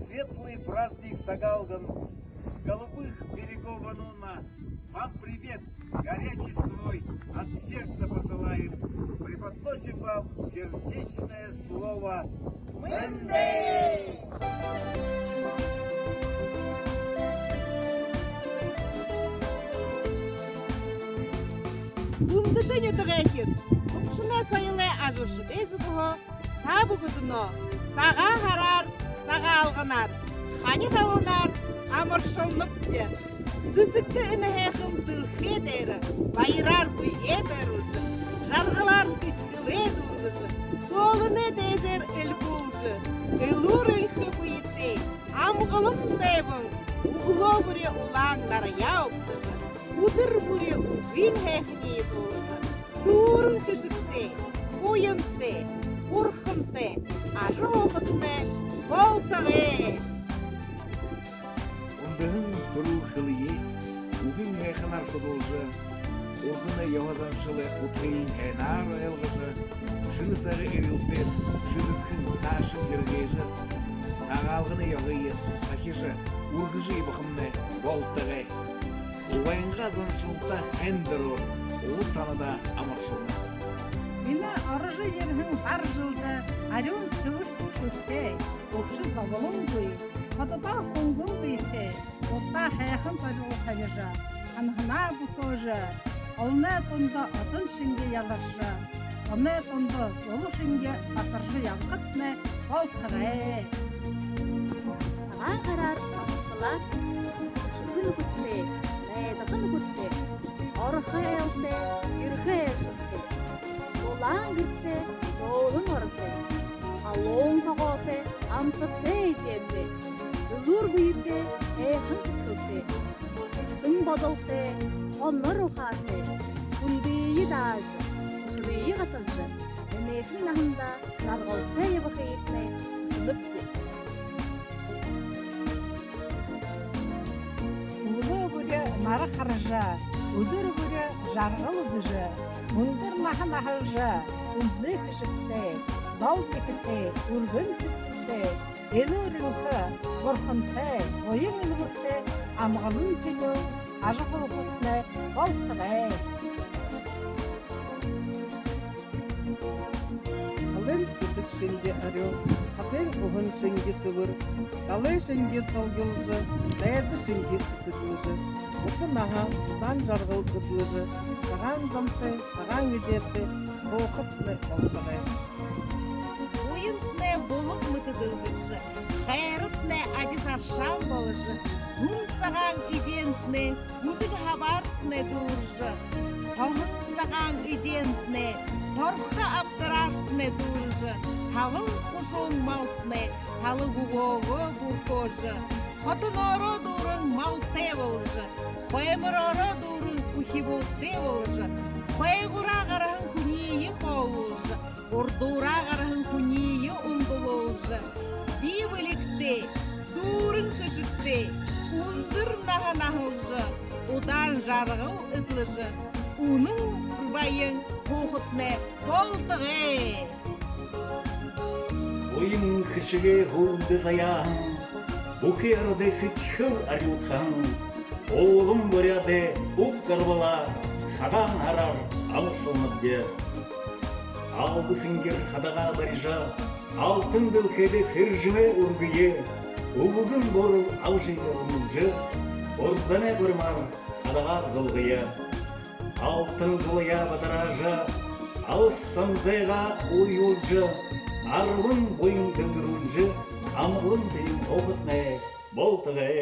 светлый праздник Сагалган с голубых берегов Ануна. Вам привет, горячий свой, от сердца посылаем. Преподносим вам сердечное слово «Мэндэй». Ундыта нөтөгәкет. Укшына сайылы ажыршы дезуго. Табугудуно. Сага харар, сага алганар. Хани талонар, амыршылнып де. Сүсікті інәхім дылхе дәрі. Байрар бұйе дәрілді. Жарғылар сүткіле дұрғызы. Солыны дәзір іл бұлды. Илур үлхі бұйетте. Амғылым дәбің. Уғыло бұре улаңдар яуптығы. Уdır buraya uzun hekniye doğru. Durun kışıkte, uyunte, urkınte, arı oğıtte, voltağı. Ondağın durur hılıye, bugün heknar sıdılcı, orduna yavazanşılı utreyin henar elgıcı, şını sarı erildi, şıdıtkın saşın yırgaycı, sağalgını yağıyı sakıcı, urgıcı bakımını voltağı. Уайынға зыншылта әндіру, ол таныда амыршылды. Бина арыжы ерінің бар жылды, арюн сөвір сүршілді, опшы завалын бұй, қадыда қоңғын бұйты, отта хайақын зарылы қайыжы, анғына бұтожы, алны тонда атын шынге ялашы, саны тонда солы шынге атыржы ялқытны қолтығы. Саған қарар астылар, шүгіл күтті, Дағын күтті, орықы әлді, үргі әлшікті. Олаң күтті, соғылың орықты. Алуың тағоты, амтықты етемді. Үлір бұйытты, әйқын сүскілді. Сесің бадылды, оныр ұқарды. Күндейі дағды, күшірейі қатылды. Әметін нағында нарғылты ебіқі етіне сүлікті. Мары қарыжы, өдір көрі жарғыл үзіжі, мұндыр мағын ағылжы, ұзы күшікті, зау кекітті, үргін сүткітті, елі үрілгі, бұрқынты, ойын үлгітті, амғылын тілі, ажық ұлғытны, болтығы. Алын сысық шынде арю, қапен ұғын шынге сывыр, қалай шынге толгылжы, дәйді шынге сысықлыжы. Осы наға ұдан жарғыл күтліжі, саған замты, саған үдерді, боқытны олтығы. Уйынтне болық мұтыдылғыжы, қайырытне адисаршан болыжы, мұн саған идентне, мұдық хабартне дұржы, тоғын саған идентне, торқы аптырартне дұржы, тавыл құшон малтне, талы бұғығы бұрқожы, Хотын оро дурын малте болжы, қоймыр оро дурын ұхибутте болжы, қойғыра қарағын күнейі қолжы, ұрдура қарағын күнейі ұнды болжы. Бибілікте, дурын күшікте, ұндыр нағын ағылжы, ұдан жарғыл үтліжі, ұның үрбайын қоқытне болтығы. Ойын күшіге ғылды заян, Бұқи арады сетхіл арютхан, Олғым бөряде ұқ қарбала, Саған арар алшылмыдде. Алғы сіңгер қадаға барижа, Алтын білхеде сержіне үргіе, Ұғыдың бору алжыңы ұмылжы, Ордане бұрмар қадаға зылғыя. Алтын жылыя бадыража, Алыс самзайға ой олжы, Арвын бойын дөңгірулжы, Амғылын дейін тоғытны болтығы.